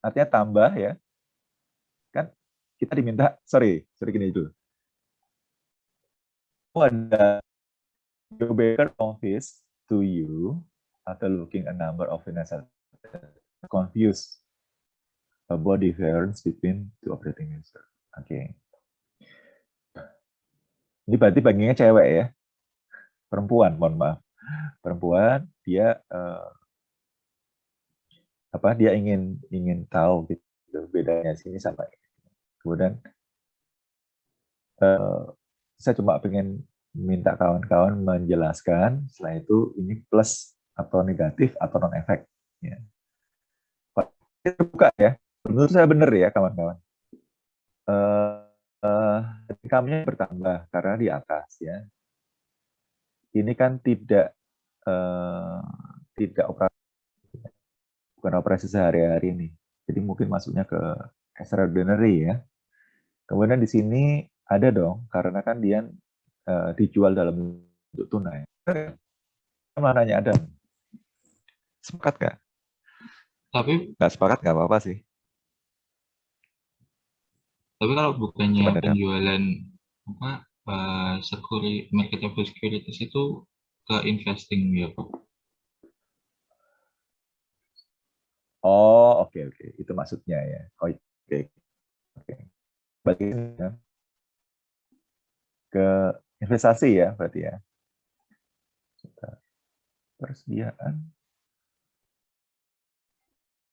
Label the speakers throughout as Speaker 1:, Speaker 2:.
Speaker 1: artinya tambah ya. Kan kita diminta, sorry gini dulu. Ada Joe Baker confessed to you after looking a number of financial confused about the difference between two operating user. Oke. Ini berarti bagiannya cewek ya. Perempuan, mohon maaf. Perempuan, dia dia ingin tahu gitu bedanya sini sama ini. Kemudian saya cuma pengen minta kawan-kawan menjelaskan setelah itu ini plus atau negatif atau non efek ya. Buka ya, menurut saya benar ya kawan-kawan. Income-nya bertambah karena di atas ya. Ini kan tidak operasi, bukan operasi sehari-hari nih. Jadi mungkin masuknya ke extraordinary ya. Kemudian di sini ada dong, karena kan dia dijual dalam bentuk tunai. Malah nanya Adam, sepakat nggak?
Speaker 2: Tapi
Speaker 1: Nggak sepakat nggak apa-apa sih.
Speaker 2: kalau bukannya
Speaker 1: Coba Adam.
Speaker 2: penjualan apa marketable securities itu ke investing ya Pak?
Speaker 1: Oh, oke. Itu maksudnya ya. Oh, oke. Balik ya, ke investasi ya berarti ya. Persediaan.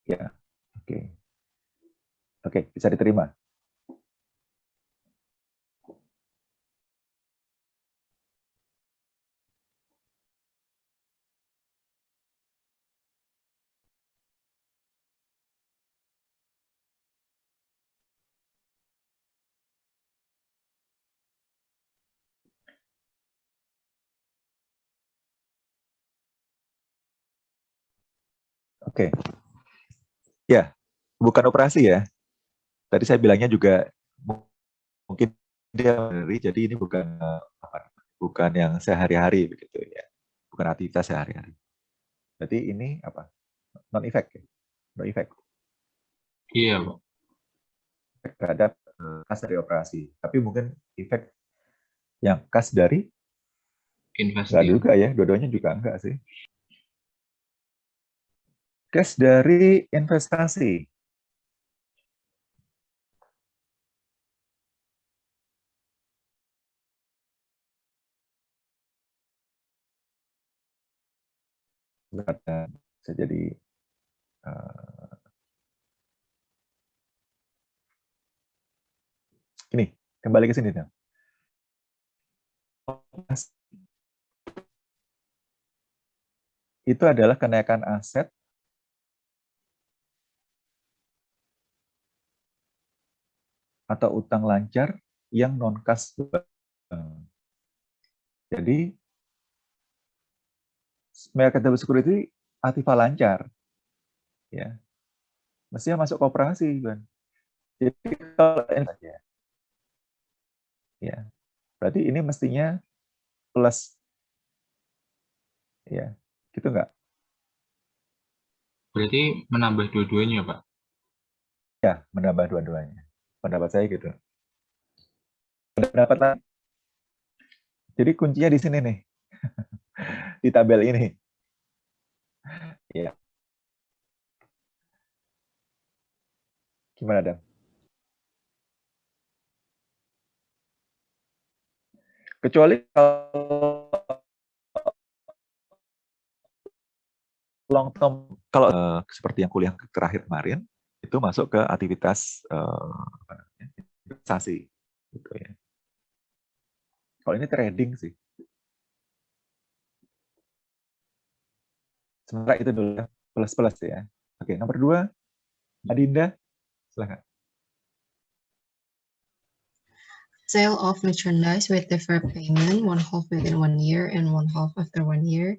Speaker 1: Ya, oke. Oke, bisa diterima. Oke. Ya, bukan operasi ya. Tadi saya bilangnya juga mungkin dia jadi ini bukan yang sehari-hari begitu ya. Bukan aktivitas sehari-hari. Jadi ini apa? Non effect ya. No effect
Speaker 2: Iya Pak.
Speaker 1: terhadap kas dari operasi. Tapi mungkin efek yang kas dari nggak
Speaker 2: Investing.
Speaker 1: juga ya. Dua-duanya juga enggak sih. Kas dari investasi. Bisa jadi ini kembali ke sini nih. Itu adalah kenaikan aset atau utang lancar yang non kas. Jadi marketable security aktiva lancar ya. Mestinya masuk koperasi kan. Jadi kalau saja ya. Berarti ini mestinya plus ya. Gitu enggak?
Speaker 2: Berarti menambah dua-duanya Pak.
Speaker 1: Ya, menambah dua-duanya. Pendapat saya gitu. Pendapat lain. Jadi kuncinya di sini nih. Di tabel ini. Ya. Gimana, Dan? Kecuali kalau long term, kalau seperti yang kuliah terakhir kemarin, itu masuk ke aktivitas investasi. Gitu ya. Kalau ini trading sih. Sementara itu dulu ya, plus-plus ya. Oke, nomor 2, Adinda, silakan.
Speaker 3: Sale of merchandise with deferred payment, one half within 1 year and one half after 1 year.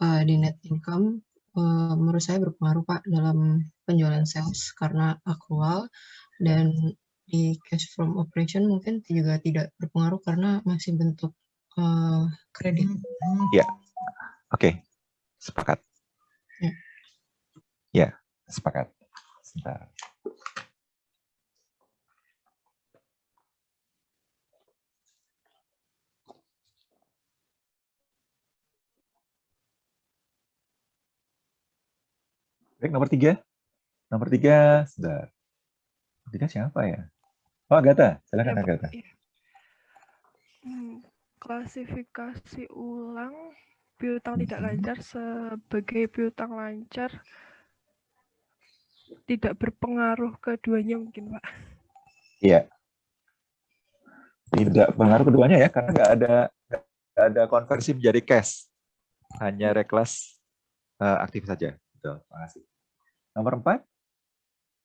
Speaker 3: Di net income, menurut saya berpengaruh Pak dalam penjualan sales karena accrual, dan di cash from operation mungkin juga tidak berpengaruh karena masih bentuk kredit.
Speaker 1: Ya, oke, sepakat. Ya, sepakat. Sebentar. Baik, nomor 3. Nomor 3, sebentar. Nomor 3 siapa ya? Oh, Agatha. Silakan,
Speaker 4: Ya, Pak.
Speaker 1: Agatha.
Speaker 4: Ya. Klasifikasi ulang piutang tidak lancar sebagai piutang lancar tidak berpengaruh keduanya mungkin, Pak.
Speaker 1: Iya. Tidak pengaruh keduanya ya, karena nggak ada konversi menjadi cash. Hanya reklas aktif saja. Betul, terima kasih. Nomor 4,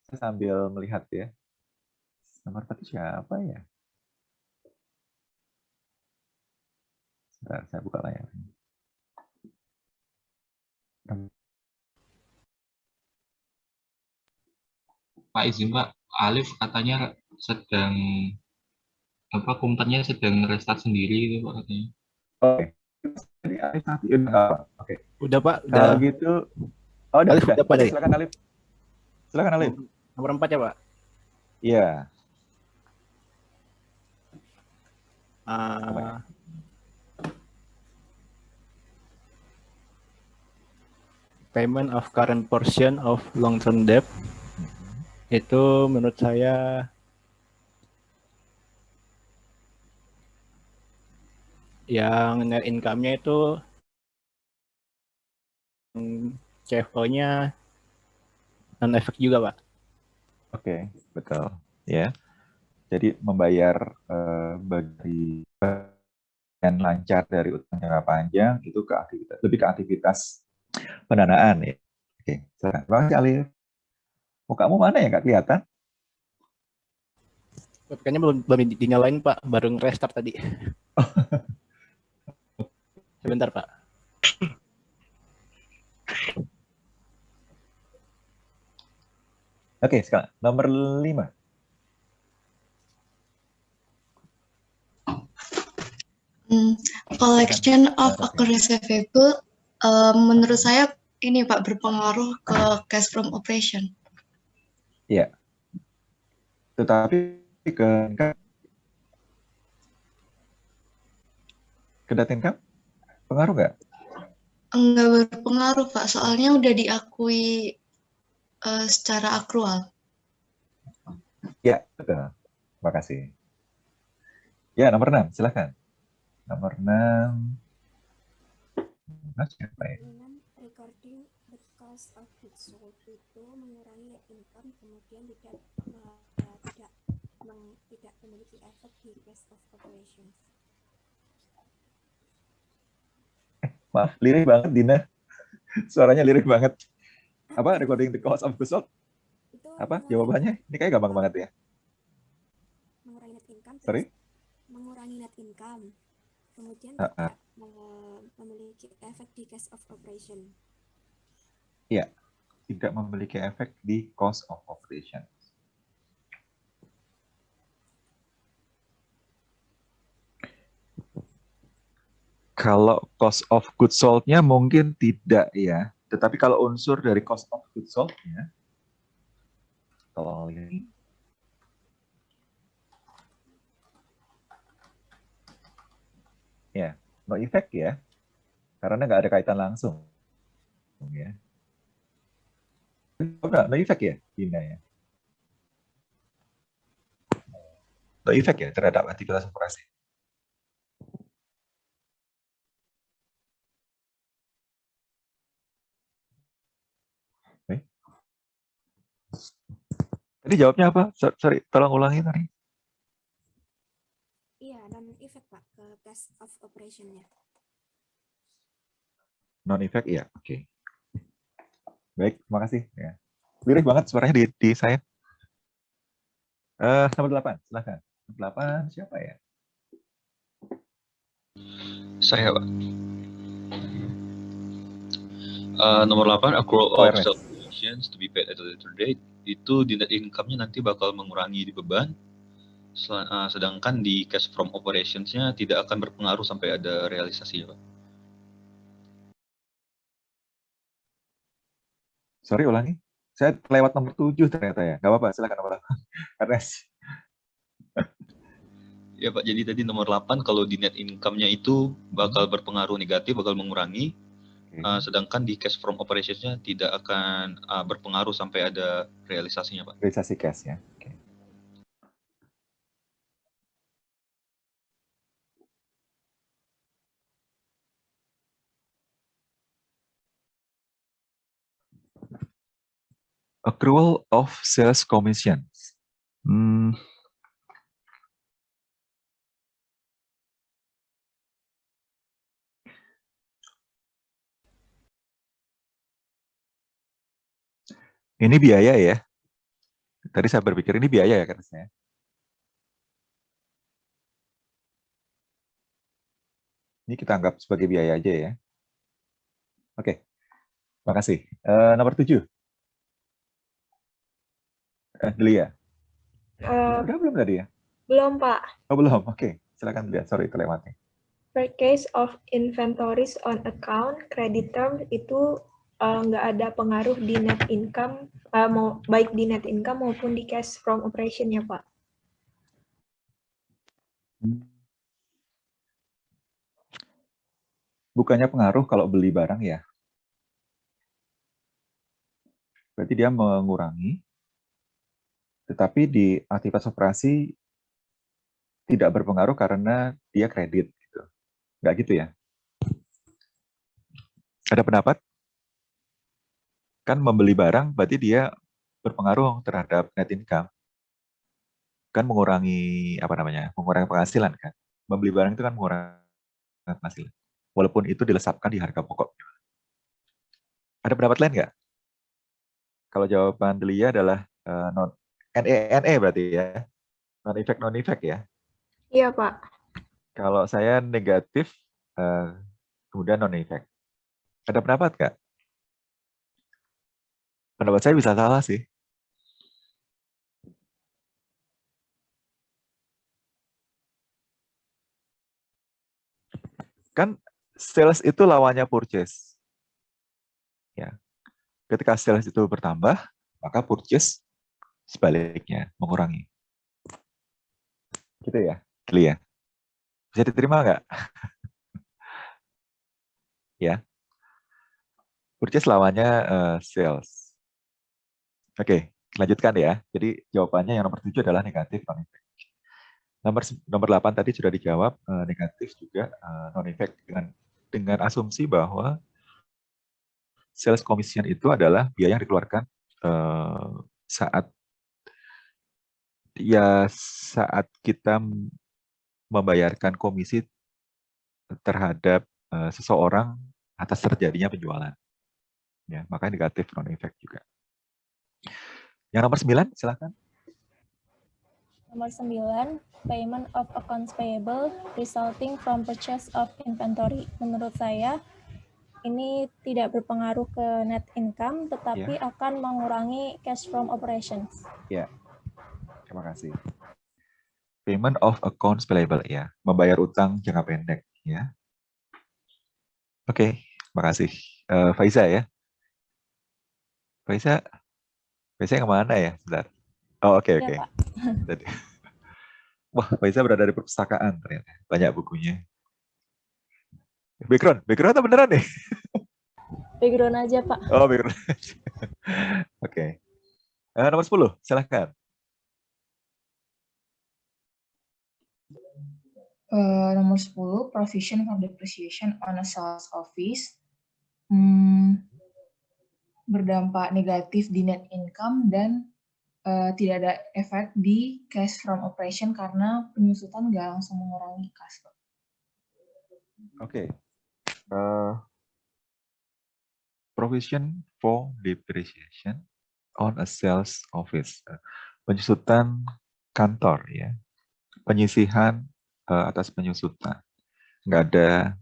Speaker 1: saya sambil melihat ya. Nomor 4 itu siapa ya? Sebentar, saya buka layar.
Speaker 2: Pak izin Pak, Alif katanya sedang komputernya sedang restart sendiri itu Pak katanya.
Speaker 1: Oke. Jadi Alif nanti udah nggak apa. Oke.
Speaker 5: Udah Pak,
Speaker 1: Kalau
Speaker 5: udah.
Speaker 1: gitu, oh udah.
Speaker 5: Alif udah Pak
Speaker 1: Oke,
Speaker 5: tadi.
Speaker 1: silakan Alif. Silakan Alif.
Speaker 5: Nomor 4 ya Pak.
Speaker 1: Iya.
Speaker 5: Payment of current portion of long-term debt itu menurut saya yang net income-nya itu CFO-nya non-efek juga Pak.
Speaker 1: Oke, betul. Ya. Jadi membayar bagi yang lancar dari utang jangka panjang itu ke aktivitas, lebih ke aktivitas pendanaan ya. Oke, silakan. Terima kasih Alif. Mukamu mana ya, nggak kelihatan?
Speaker 5: Kayaknya belum dinyalain Pak, baru restart tadi. Sebentar Pak.
Speaker 1: Oke, sekarang nomor 5.
Speaker 3: Collection of accrued receivable menurut saya ini Pak berpengaruh ke cash from operation.
Speaker 1: Iya. Tetapi ke data income pengaruh nggak?
Speaker 3: Enggak berpengaruh Pak, soalnya udah diakui secara akrual.
Speaker 1: Ya, betul. Terima kasih. Ya, nomor 6, silakan. Nomor 6. Siapa ya?
Speaker 6: Recording the cost of goods sold itu mengurangi net income, kemudian tidak memiliki efek di cash of operations.
Speaker 1: Maaf, lirik banget Dina. Suaranya lirik banget. Apa recording the cost of goods sold?
Speaker 6: Itu
Speaker 1: Apa jawabannya? Ini kayak gampang banget ya.
Speaker 6: Mengurangi net income.
Speaker 1: Sorry?
Speaker 6: Mengurangi net income, kemudian tidak memiliki efek di cash of operation.
Speaker 1: Iya, tidak memiliki efek di cost of operation. Kalau cost of goods sold-nya mungkin tidak ya. Tetapi kalau unsur dari cost of goods sold-nya, tolong lihat. Ya, no effect ya. Karena nggak ada kaitan langsung. Ya. No effect ya, Dina ya. No effect ya terhadap aktivitas operasi. Tadi jawabnya apa? Sorry, tolong ulangi tadi.
Speaker 6: Iya, non-effect Pak, ke cash of operation-nya.
Speaker 1: Non-effect, iya. Oke. Baik, terima kasih. Ya. Lirik banget suaranya di saya. Nomor 8, silahkan. Nomor 8, siapa ya?
Speaker 7: Saya, Pak. Nomor 8, accrual of sales commissions to be paid at a later date. Itu di net income-nya nanti bakal mengurangi di beban, sedangkan di cash from operations-nya tidak akan berpengaruh sampai ada realisasi, Pak.
Speaker 1: Sorry, ulangi. Saya lewat nomor 7 ternyata ya. Nggak apa-apa, silakan nomor 8. Karena
Speaker 7: Ya Pak, jadi tadi nomor 8 kalau di net income-nya itu bakal berpengaruh negatif, bakal mengurangi. sedangkan di cash from operations-nya tidak akan berpengaruh sampai ada realisasinya, Pak.
Speaker 1: Realisasi cash ya. Oke. Accrual of sales commissions. Ini biaya ya. Tadi saya berpikir ini biaya ya, kata saya. Ini kita anggap sebagai biaya aja ya. Oke, makasih. Nomor 7. Delia. Udah belum tadi ya?
Speaker 8: Belum, Pak.
Speaker 1: Oh, belum. Oke, silakan Delia. Sorry, terlewatnya.
Speaker 8: Purchase of inventories on account, credit term itu nggak ada pengaruh di net income, baik di net income maupun di cash from operation ya, Pak.
Speaker 1: Bukannya pengaruh kalau beli barang ya? Berarti dia mengurangi, tetapi di aktivitas operasi tidak berpengaruh karena dia kredit. Gitu. Nggak gitu ya? Ada pendapat? Kan membeli barang berarti dia berpengaruh terhadap net income. Kan mengurangi mengurangi penghasilan kan. Membeli barang itu kan mengurangi penghasilan. Walaupun itu dilesapkan di harga pokok. Ada pendapat lain nggak? Kalau jawaban Delia adalah NE berarti ya. Non-effect ya.
Speaker 8: Iya, Pak.
Speaker 1: Kalau saya negatif, kemudian non-effect. Ada pendapat nggak? Pendapat saya bisa salah sih. Kan sales itu lawannya purchase. Ya. Ketika sales itu bertambah, maka purchase sebaliknya mengurangi. Gitu ya, Delia. Bisa diterima nggak? Ya. Purchase lawannya sales. Oke, lanjutkan ya. Jadi jawabannya yang nomor 7 adalah negatif non-effect. Nomor 8 tadi sudah dijawab, negatif juga non-effect dengan asumsi bahwa sales commission itu adalah biaya yang dikeluarkan saat kita membayarkan komisi terhadap seseorang atas terjadinya penjualan. Ya, makanya negatif non-effect juga. Yang nomor 9, silakan.
Speaker 9: Nomor 9, payment of accounts payable resulting from purchase of inventory. Menurut saya, ini tidak berpengaruh ke net income, tetapi akan mengurangi cash from operations.
Speaker 1: Ya, terima kasih. Payment of accounts payable, ya, membayar utang jangka pendek, ya. Oke, makasih. Faiza ya. Faiza yang mana ya? Sebentar. Oh, oke. Wah, Faiza berada di perpustakaan ternyata. Banyak bukunya. Background atau beneran nih?
Speaker 9: Background aja, Pak.
Speaker 1: Oh, background aja. Oke. Nomor 10, silahkan.
Speaker 10: Nomor 10, provision for depreciation on a sales office. Berdampak negatif di net income dan tidak ada efek di cash from operation karena penyusutan nggak langsung mengurangi cash flow.
Speaker 1: Oke. Provision for depreciation on a sales office. Penyusutan kantor ya. Penyisihan atas penyusutan. Tidak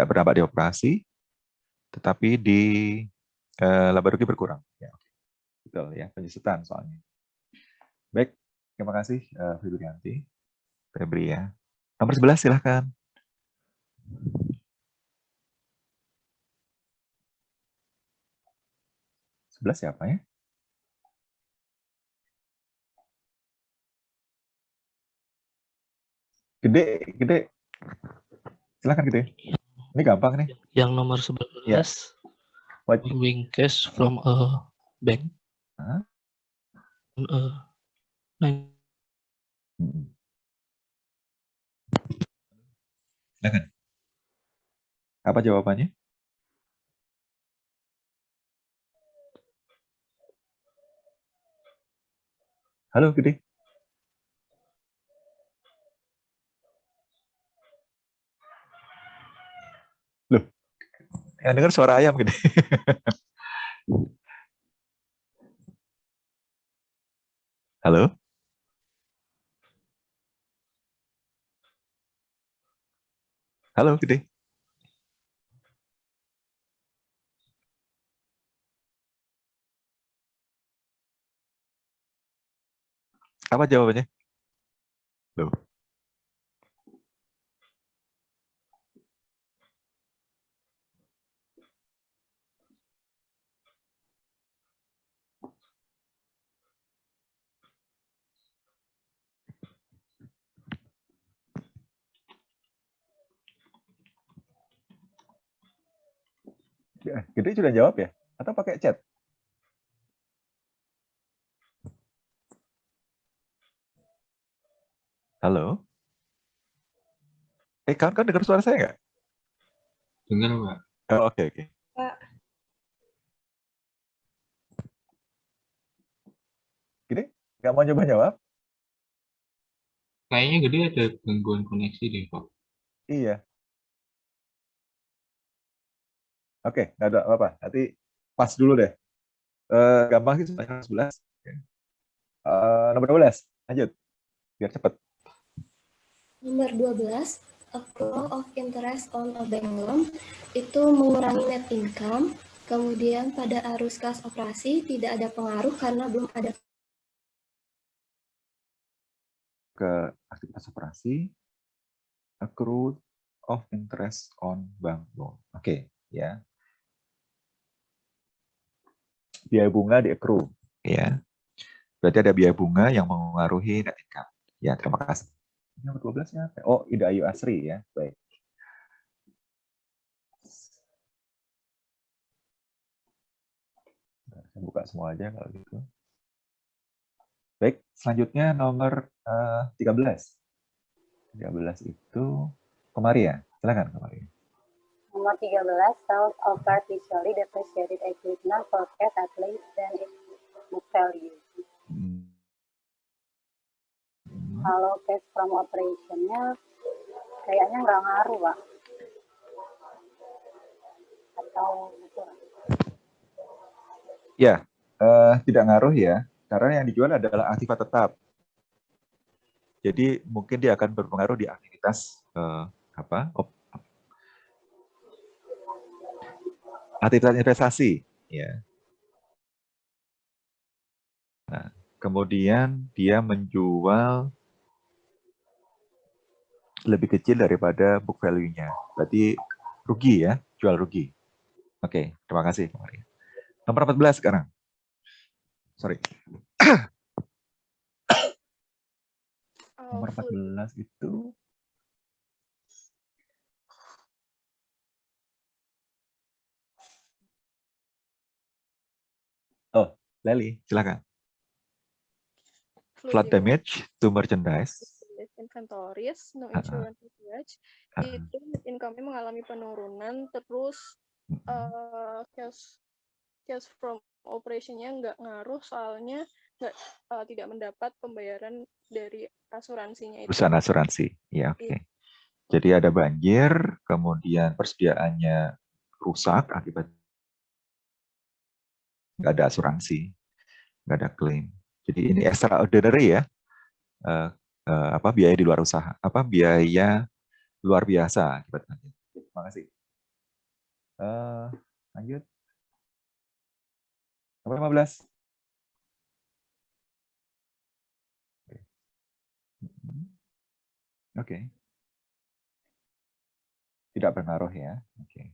Speaker 1: berdampak di operasi, tetapi di laba rugi berkurang. Ya. Betul ya, penyusutan soalnya. Baik, terima kasih Febri ya. Nomor 11 silahkan. Siapa ya? Gede. Silahkan Gede. Ini gampang nih.
Speaker 11: Yang nomor 11,
Speaker 1: Ya.
Speaker 11: borrowing cash from a bank.
Speaker 1: Hah? Silakan. Apa jawabannya? Halo, Gede. Loh, yang dengar suara ayam Gede. Halo? Halo, Gede. Apa jawabannya? Loh. Gede sudah jawab ya? Atau pakai chat? Halo? Kawan dengar suara saya nggak?
Speaker 2: Dengar, Pak.
Speaker 1: Oh, oke.
Speaker 8: Pak.
Speaker 1: Gede, nggak mau coba jawab?
Speaker 2: Kayaknya Gede ada gangguan koneksi deh, Pak.
Speaker 1: Iya. Oke, nggak ada apa-apa. Nanti pas dulu deh. Gampang sih, 11. Nomor 12, lanjut. Biar cepet.
Speaker 6: Nomor 12, accrual of interest on a bank loan itu mengurangi net income. Kemudian pada arus kas operasi tidak ada pengaruh karena belum ada
Speaker 1: Ke aktivitas operasi, accrued of interest on bank loan. Oke, ya. Biaya bunga di accrue, ya. Berarti ada biaya bunga yang mengaruhi net income. Ya, terima kasih. Ini nomor 12-nya apa? Oh, Ida Ayu Asri ya. Baik. Saya buka semua aja kalau gitu. Baik, selanjutnya nomor 13. 13 itu Komari ya. Silakan Komari.
Speaker 12: Nomor 13, sales of artificially depreciated equipment forecast at less than its book value. Kalau cash from operation-nya kayaknya nggak ngaruh, Pak. Atau
Speaker 1: Ya, tidak ngaruh ya, karena yang dijual adalah aktiva tetap. Jadi mungkin dia akan berpengaruh di aktivitas aktivitas investasi, ya. Nah, kemudian dia menjual lebih kecil daripada book value-nya, berarti rugi ya, jual rugi. Oke, terima kasih. Nomor 14 sekarang. Sorry. Nomor 14 itu Leli, silakan. Flood damage to merchandise.
Speaker 4: Inventories, no insurance coverage, itu income-nya mengalami penurunan, terus cash from operation-nya nggak ngaruh, soalnya tidak mendapat pembayaran dari asuransinya itu.
Speaker 1: Perusahaan asuransi, ya oke. Jadi ada banjir, kemudian persediaannya rusak akibat nggak ada asuransi, nggak ada klaim. Jadi ini extraordinary ya, biaya di luar usaha, biaya luar biasa akibat banjir. Terima kasih. Lanjut. Nomor 15. Oke. Tidak berpengaruh ya. Oke.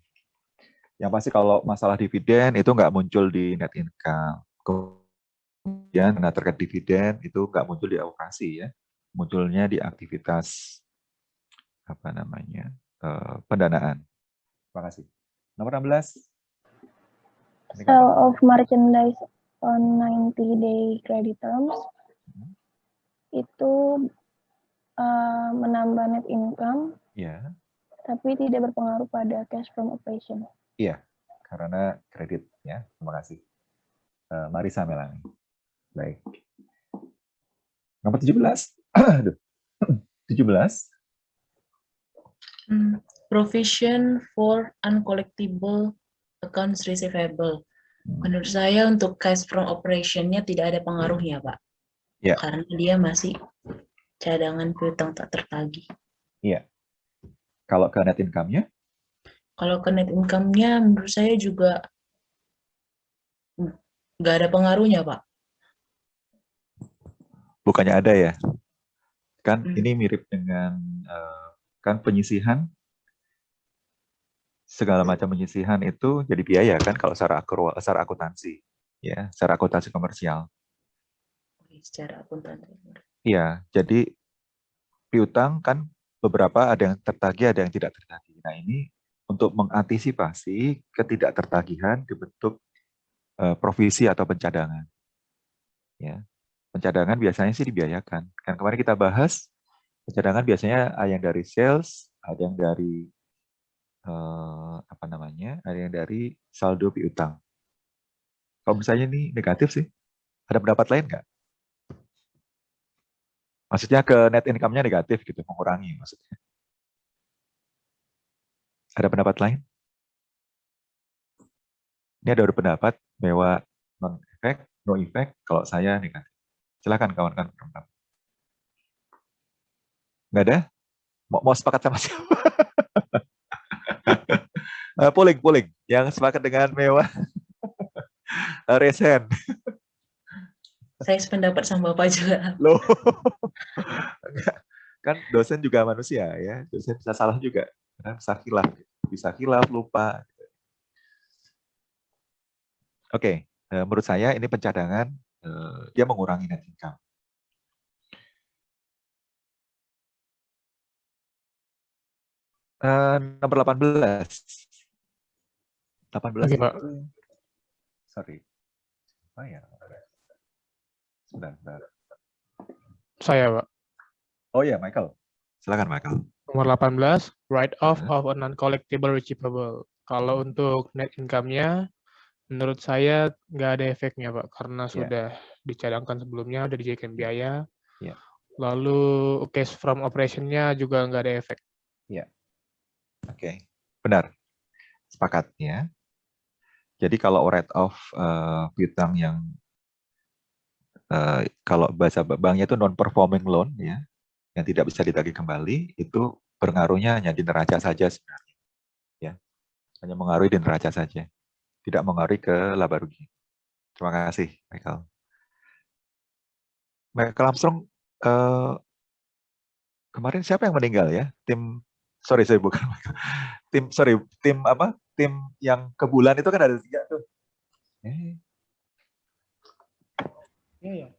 Speaker 1: Yang pasti kalau masalah dividen itu nggak muncul di net income. Kemudian terkait dividen itu nggak muncul di alokasi ya. Munculnya di aktivitas pendanaan. Terima kasih. Nomor 16. Ini
Speaker 9: Sale
Speaker 1: kapan?
Speaker 9: of merchandise on 90-day credit terms itu menambah net income,
Speaker 1: Iya.
Speaker 9: tapi tidak berpengaruh pada cash from operation.
Speaker 1: Iya, karena kredit ya. Terima kasih. Marisa Melani. Baik. Nomor 17. Aduh. 17.
Speaker 13: Provision for uncollectible accounts receivable. Menurut saya untuk cash from operation-nya tidak ada pengaruhnya, Pak.
Speaker 1: Iya.
Speaker 13: Karena dia masih cadangan piutang tak tertagih.
Speaker 1: Iya. Kalau ke net income-nya?
Speaker 13: Kalau ke net income-nya menurut saya juga nggak ada pengaruhnya, Pak.
Speaker 1: Bukannya ada ya? Kan ini mirip dengan kan penyisihan, segala macam penyisihan itu jadi biaya kan kalau secara akuntansi, ya, secara akuntansi komersial.
Speaker 13: Secara akuntansi.
Speaker 1: Iya, jadi piutang kan beberapa ada yang tertagih, ada yang tidak tertagih. Nah ini untuk mengantisipasi ketidaktertagihan dibentuk provisi atau pencadangan. Ya, pencadangan biasanya sih dibiayakan. Kan kemarin kita bahas pencadangan biasanya ada yang dari sales, ada yang dari ada yang dari saldo piutang. Kalau misalnya ini negatif sih, ada pendapat lain nggak? Maksudnya ke net income-nya negatif gitu, mengurangi maksudnya. Ada pendapat lain? Ini ada pendapat bahwa non effect, no effect. Kalau saya negatif. Silakan kawan-kawan berpendapat. Nggak ada? Mau sepakat sama siapa? Polling. Yang sepakat dengan mewah. Resen.
Speaker 13: Saya sependapat sama Bapak juga.
Speaker 1: Loh. Kan dosen juga manusia ya. Dosen bisa salah juga. Bisa khilaf, lupa. Oke, menurut saya ini pencadangan dia mengurangi net income. Nomor 18. 18
Speaker 11: Oke,
Speaker 1: itu,
Speaker 11: Pak.
Speaker 1: sorry. Oh ya. Sebentar.
Speaker 11: Saya, Pak.
Speaker 1: Oh ya, Michael. Silakan, Michael.
Speaker 11: Nomor 18, write-off of a non-collectible receivable. Kalau untuk net income-nya, menurut saya nggak ada efeknya, Pak, karena sudah dicadangkan sebelumnya, sudah dijadikan biaya.
Speaker 1: Yeah.
Speaker 11: Lalu cash from operation-nya juga nggak ada efek.
Speaker 1: Iya. Oke, benar. Sepakat ya. Jadi kalau write-off piutang yang kalau bahasa banknya itu non-performing loan ya, yang tidak bisa ditagih kembali, itu pengaruhnya hanya di neraca saja sebenarnya. Ya. Hanya mengaruhi di neraca saja. Tidak mengaruhi ke laba rugi. Terima kasih, Michael. Michael Armstrong, kemarin siapa yang meninggal ya? Tim yang ke bulan itu kan ada 3 tuh. Iya.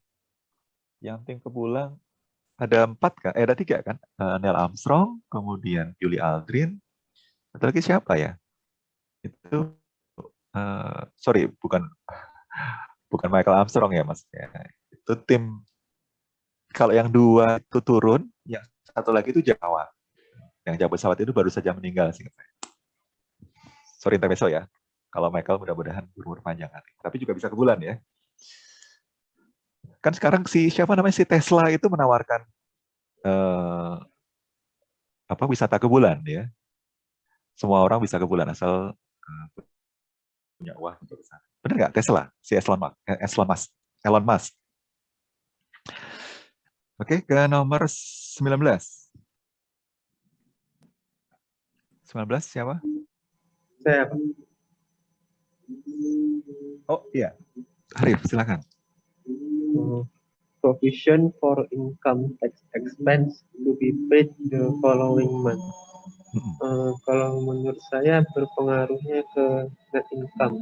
Speaker 1: Yang tim ke bulan ada 4 kan? Ada 3 kan? Neil Armstrong, kemudian Julie Aldrin, atau lagi siapa ya? Itu bukan Michael Armstrong ya maksudnya. Itu tim, kalau yang 2 itu turun, yang 1 lagi itu Jawa. Yang jam pesawat itu baru saja meninggal sih. Sorry intermezzo ya. Kalau Michael mudah-mudahan berumur panjang nanti. Tapi juga bisa ke bulan ya. Kan sekarang si Tesla itu menawarkan wisata ke bulan ya. Semua orang bisa ke bulan asal punya uang untuk ke sana. Benar nggak Tesla? Si Elon Musk. Oke, ke nomor 19. 19 siapa?
Speaker 14: Saya, Pak.
Speaker 1: Oh iya, Arif, silakan.
Speaker 14: Provision for income tax expense to be paid the following month. Kalau menurut saya berpengaruhnya ke net income,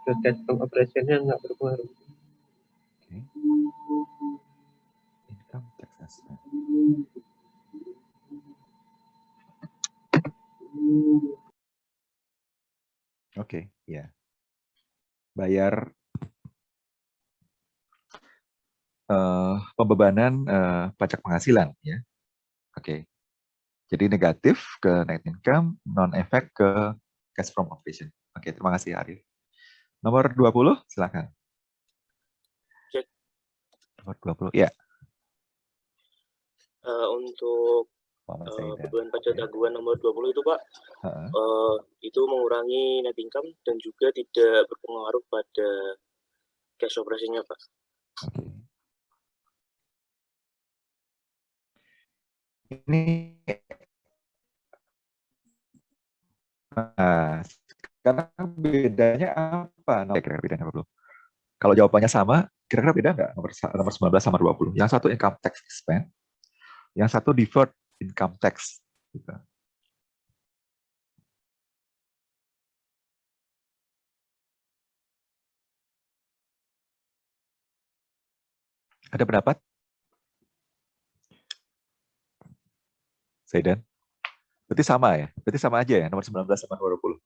Speaker 14: ke cash from operation-nya nggak berpengaruh.
Speaker 1: Income tax expense. Oke, ya. Bayar pembebanan pajak penghasilan, ya. Oke. Jadi negatif ke net income, non-efek ke cash from operation. Oke, terima kasih Arif. Nomor 20, silakan.
Speaker 15: Cek.
Speaker 1: Nomor 20, ya.
Speaker 15: Untuk beban pajak taguhan nomor 20 itu Pak, itu mengurangi net income dan juga tidak berpengaruh pada cash operasinya Pak.
Speaker 1: Ini nah, sekarang bedanya apa? Kira-kira bedanya apa dulu? Kalau jawabannya sama, kira-kira beda nggak nomor 19 sama 20? Yang satu income tax expense, yang satu deferred income tax. Gitu. Ada pendapat? Zaidan? Berarti sama ya? Berarti sama aja ya, nomor 19 sama 20.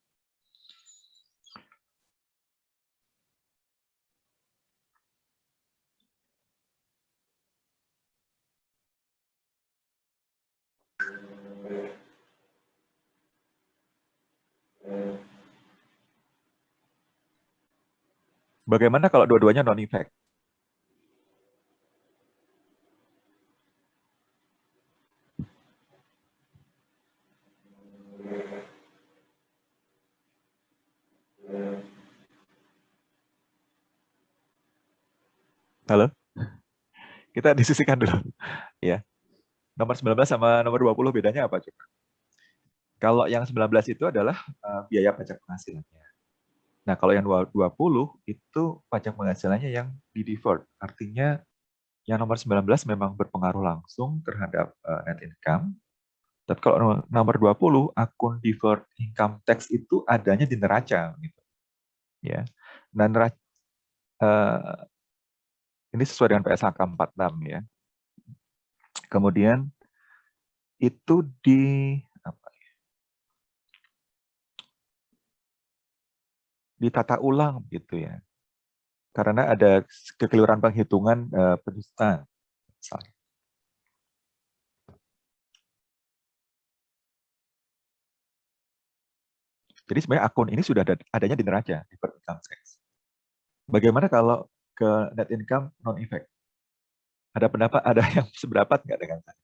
Speaker 1: Bagaimana kalau dua-duanya non-effect? Halo? Kita disisikan dulu. Ya. Nomor 19 sama nomor 20 bedanya apa coba? Kalau yang 19 itu adalah biaya pajak penghasilannya. Nah, kalau yang 20 itu pajak penghasilannya yang di-deferred. Artinya yang nomor 19 memang berpengaruh langsung terhadap net income. Tapi kalau nomor 20, akun deferred income tax itu adanya di neraca. Gitu. Ya. Nah, neraca, ini sesuai dengan PSHK 46 ya. Kemudian itu ditata ulang gitu ya. Karena ada kekeliruan penghitungan penyusutan misalnya. Jadi sebenarnya akun ini sudah adanya di neraca, di income tax. Bagaimana kalau ke net income non-effect? Ada pendapat, ada yang sependapat nggak dengan saya?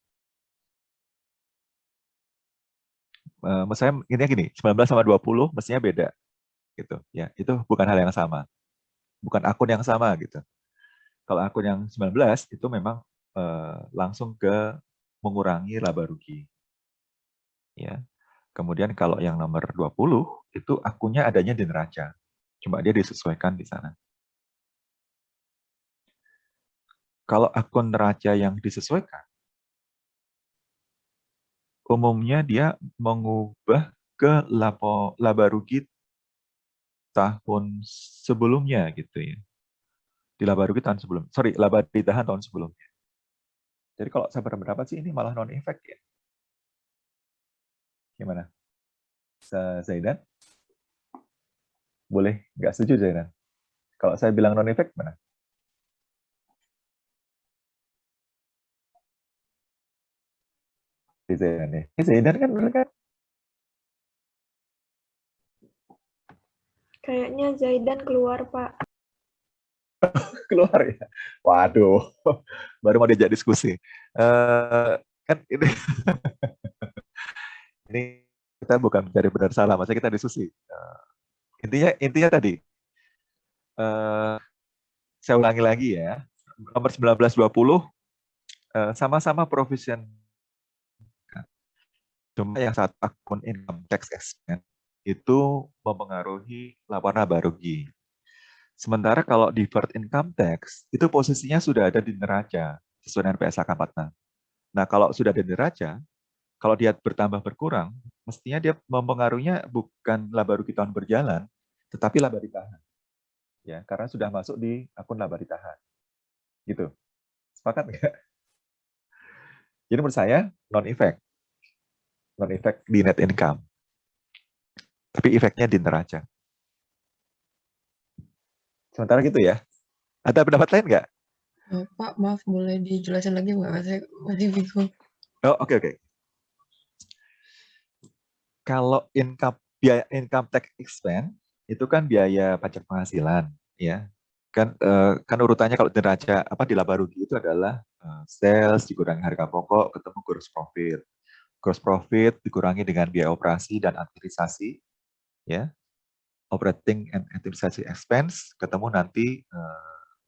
Speaker 1: Maksudnya intinya gini, 19 sama 20 mestinya beda. Gitu ya. Itu bukan hal yang sama. Bukan akun yang sama gitu. Kalau akun yang 19 itu memang langsung ke mengurangi laba rugi. Ya. Kemudian kalau yang nomor 20 itu akunnya adanya di neraca. Cuma dia disesuaikan di sana. Kalau akun neraca yang disesuaikan, umumnya dia mengubah ke laba rugi tahun sebelumnya gitu ya. Di laba rugi tahun sebelum, laba ditahan tahun sebelumnya. Jadi kalau saya berpendapat sih ini malah non-effect ya. Gimana? Zaidan? Boleh nggak setuju Zaidan? Kalau saya bilang non-effect mana? Zaidan ya. Ini Zaidan kan bener kan?
Speaker 8: Kayaknya Zaidan keluar, Pak.
Speaker 1: Keluar ya? Waduh, baru mau diajak diskusi. Kan ini, ini kita bukan mencari benar salah, maksudnya kita diskusi. Intinya tadi, saya ulangi lagi ya, nomor 1920 sama-sama provision. Cuma yang satu akun income tax expense itu mempengaruhi laporan laba rugi. Sementara kalau deferred income tax, itu posisinya sudah ada di neraca, sesuai dengan PSHK 46. Nah, kalau sudah ada di neraca, kalau dia bertambah berkurang, mestinya dia mempengaruhinya bukan laba rugi tahun berjalan, tetapi laba ditahan. Ya, karena sudah masuk di akun laba ditahan. Gitu. Sepakat nggak? Jadi menurut saya, non-effect. Non-effect di net income. Tapi efeknya di neraca. Sementara gitu ya. Ada pendapat lain nggak?
Speaker 3: Pak, maaf boleh dijelasin lagi nggak? Saya masih bingung.
Speaker 1: Oh, oke. Kalau biaya income tax expense itu kan biaya pajak penghasilan, ya. Kan urutannya kalau neraca di laba rugi itu adalah sales dikurangi harga pokok ketemu gross profit. Gross profit dikurangi dengan biaya operasi dan administrasi, ya. Operating and administration expense ketemu nanti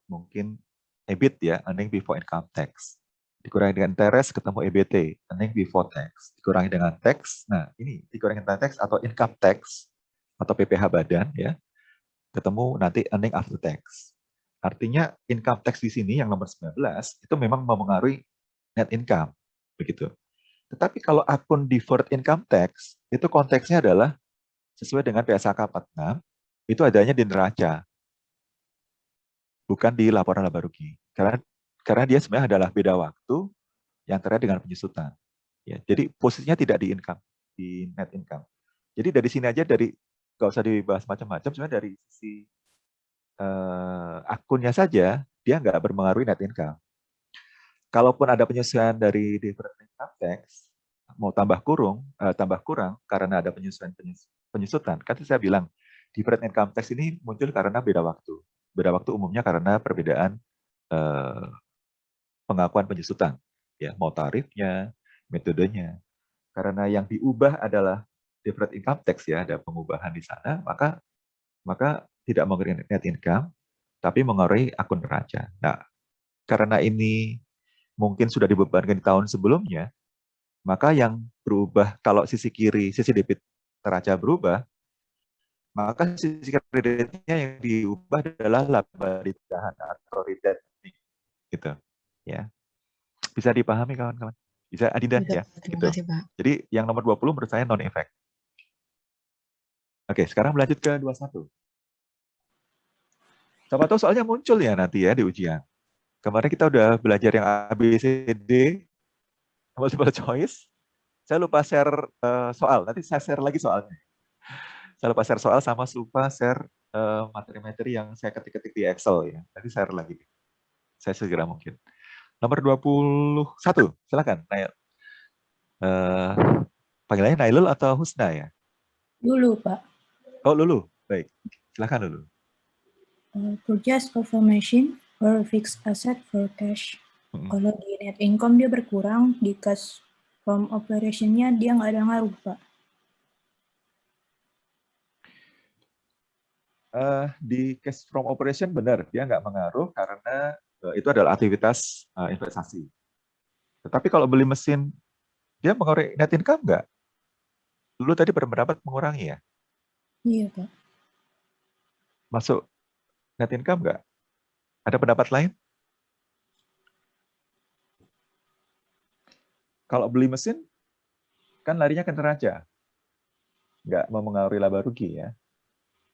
Speaker 1: mungkin EBIT ya, earning before income tax. Dikurangi dengan interest ketemu EBT, earning before tax. Dikurangi dengan tax, nah ini dikurangi dengan tax atau income tax atau PPh badan ya, ketemu nanti earning after tax. Artinya income tax di sini yang nomor 19 itu memang mempengaruhi net income, begitu. Tetapi kalau akun deferred income tax itu konteksnya adalah sesuai dengan PSAK 46 itu adanya di neraca, bukan di laporan laba rugi. Karena dia sebenarnya adalah beda waktu yang terkait dengan penyusutan. Ya, jadi posisinya tidak di income, di net income. Jadi dari sini aja nggak usah dibahas macam-macam, sebenarnya dari sisi akunnya saja dia nggak berpengaruh net income. Kalaupun ada penyesuaian dari deferred income tax, mau tambah kurang karena ada penyusutan. Kan saya bilang deferred income tax ini muncul karena beda waktu. Beda waktu umumnya karena perbedaan pengakuan penyusutan, ya, mau tarifnya, metodenya. Karena yang diubah adalah deferred income tax ya, ada pengubahan di sana, maka tidak mengenai net income, tapi mengenai akun neraca. Nah, karena ini mungkin sudah dibebankan di tahun sebelumnya, maka yang berubah kalau sisi kiri, sisi debit neraca berubah, maka sisi kreditnya yang diubah adalah laba ditahan atau redeeming, gitu, ya. Bisa dipahami kawan-kawan? Bisa Adinda ya?
Speaker 3: Terima kasih, Pak.
Speaker 1: Jadi yang nomor 20 menurut saya non-effect. Oke, sekarang lanjut ke 21. Siapa tahu soalnya muncul ya nanti ya di ujian. Kemarin kita udah belajar yang ABCD, multiple choice. Saya lupa share soal, nanti saya share lagi soalnya. Saya lupa share soal sama lupa share materi-materi yang saya ketik-ketik di Excel ya. Nanti share lagi. Saya segera mungkin. Nomor 21, silakan. Panggilannya Nailul atau Husna ya?
Speaker 16: Lulu, Pak.
Speaker 1: Oh, Lulu. Baik. Silakan Lulu.
Speaker 16: Purchase of a machine or fixed asset for cash. Kalau di net income dia berkurang, di cash from operation-nya dia nggak ada ngaruh, Pak.
Speaker 1: Di cash from operation benar, dia nggak mengaruh karena itu adalah aktivitas investasi. Tetapi kalau beli mesin, dia mengurangi net income nggak? Dulu tadi berpendapat mengurangi ya?
Speaker 16: Iya, Pak.
Speaker 1: Masuk net income nggak? Ada pendapat lain? Kalau beli mesin, kan larinya ke neraca. Nggak mempengaruhi laba rugi ya.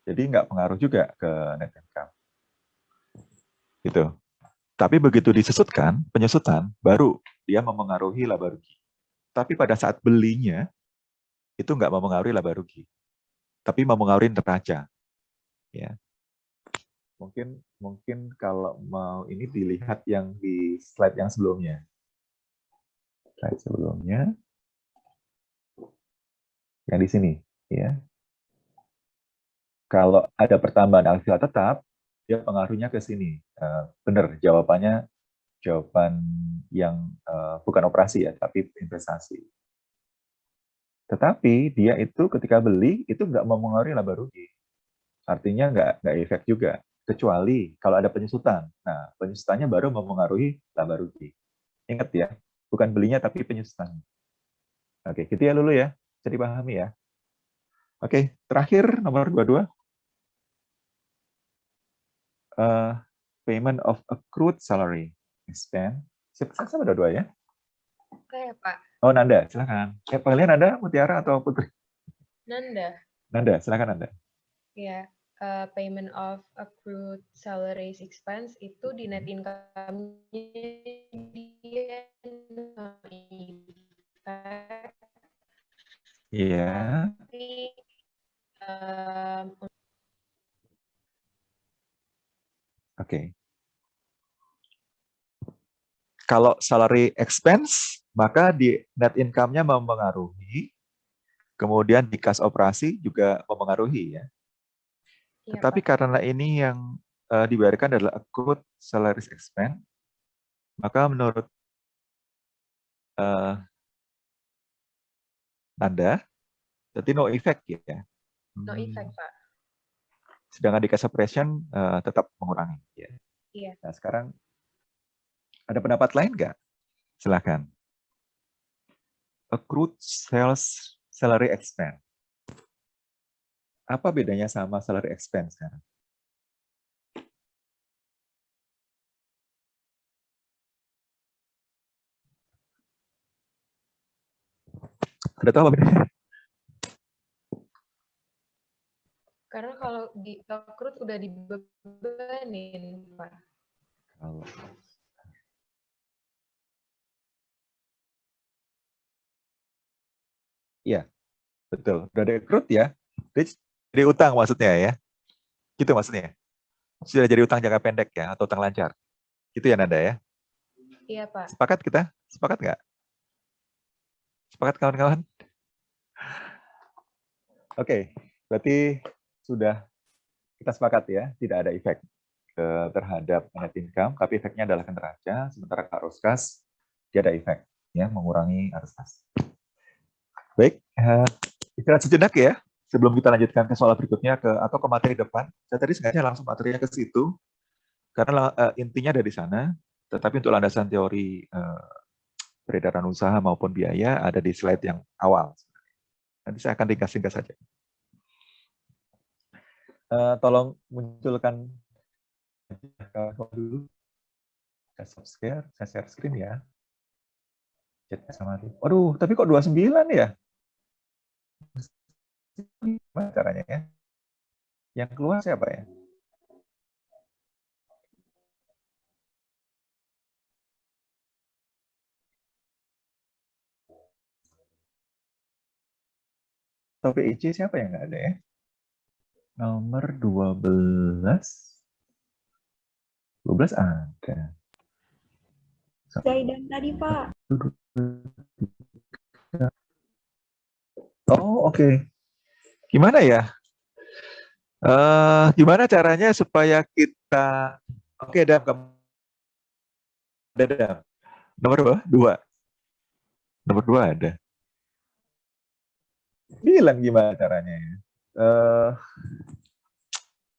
Speaker 1: Jadi nggak pengaruh juga ke net income. Gitu. Tapi begitu penyusutan, baru dia mempengaruhi laba rugi. Tapi pada saat belinya, itu nggak mempengaruhi laba rugi. Tapi mempengaruhi neraca. Ya. Mungkin kalau mau ini dilihat yang di slide yang sebelumnya. Slide sebelumnya. Yang di sini. Ya. Kalau ada pertambahan aktiva tetap, dia pengaruhnya ke sini. Benar, jawaban yang bukan operasi ya, tapi investasi. Tetapi dia itu ketika beli, itu nggak mempengaruhi laba rugi. Artinya nggak efek juga. Kecuali kalau ada penyusutan. Nah, penyusutannya baru mempengaruhi laba rugi. Ingat ya, bukan belinya tapi penyusutannya. Oke, gitu ya Lulu ya. Bisa dipahami ya. Oke, terakhir nomor 22. Payment of accrued salary expense. Sama dua ya?
Speaker 17: Oke, Pak.
Speaker 1: Oh, Nanda, silakan. Panggilan Nanda, Mutiara atau Putri?
Speaker 17: Nanda.
Speaker 1: Nanda, silakan Nanda.
Speaker 17: Ya, payment of accrued salaries expense itu di net income-nya dia
Speaker 1: Iya.
Speaker 17: Tapi
Speaker 1: kalau salary expense, maka di net income-nya mempengaruhi, kemudian di kas operasi juga mempengaruhi ya. Tetapi karena ini yang dibayarkan adalah accrued salary expense, maka menurut Anda, jadi no effect ya.
Speaker 17: No effect, Pak.
Speaker 1: Sedangkan di cash operation tetap mengurangi. Ya.
Speaker 17: Iya.
Speaker 1: Nah, sekarang ada pendapat lain nggak? Silakan. Accrued sales salary expense. Apa bedanya sama salary expense sekarang? Udah tahu apa bedanya?
Speaker 17: Karena kalau di accrued udah dibebanin, Pak.
Speaker 1: Kalau iya, betul. Udah ada accrued ya. Jadi utang maksudnya ya. Gitu maksudnya. Sudah jadi utang jangka pendek ya, atau utang lancar. Gitu ya Nanda ya.
Speaker 17: Iya, Pak.
Speaker 1: Sepakat kita? Sepakat nggak? Sepakat kawan-kawan? Oke, berarti sudah kita sepakat ya, tidak ada efek terhadap net income, tapi efeknya adalah ke neraca, sementara ke arus kas dia ada efek, ya, mengurangi arus kas. Baik, istirahat sejenak ya, sebelum kita lanjutkan ke soal berikutnya atau ke materi depan. Saya tadi sengaja langsung materinya ke situ, karena intinya ada di sana, tetapi untuk landasan teori peredaran usaha maupun biaya ada di slide yang awal. Nanti saya akan ringkas-ringkas saja. Tolong munculkan dulu. Saya share screen ya. Chatnya sama. Waduh, tapi kok 29 ya? Gimana caranya ya? Yang keluar siapa ya? Atau PIC siapa yang nggak ada ya? Nomor 12. 12 ada.
Speaker 8: Zaidan tadi, Pak.
Speaker 1: Oh, oke. Gimana ya? Gimana caranya supaya kita... Oke, Dam. Ada, Dam. Nomor berapa? 2. Nomor 2 ada. Bilang gimana caranya ya?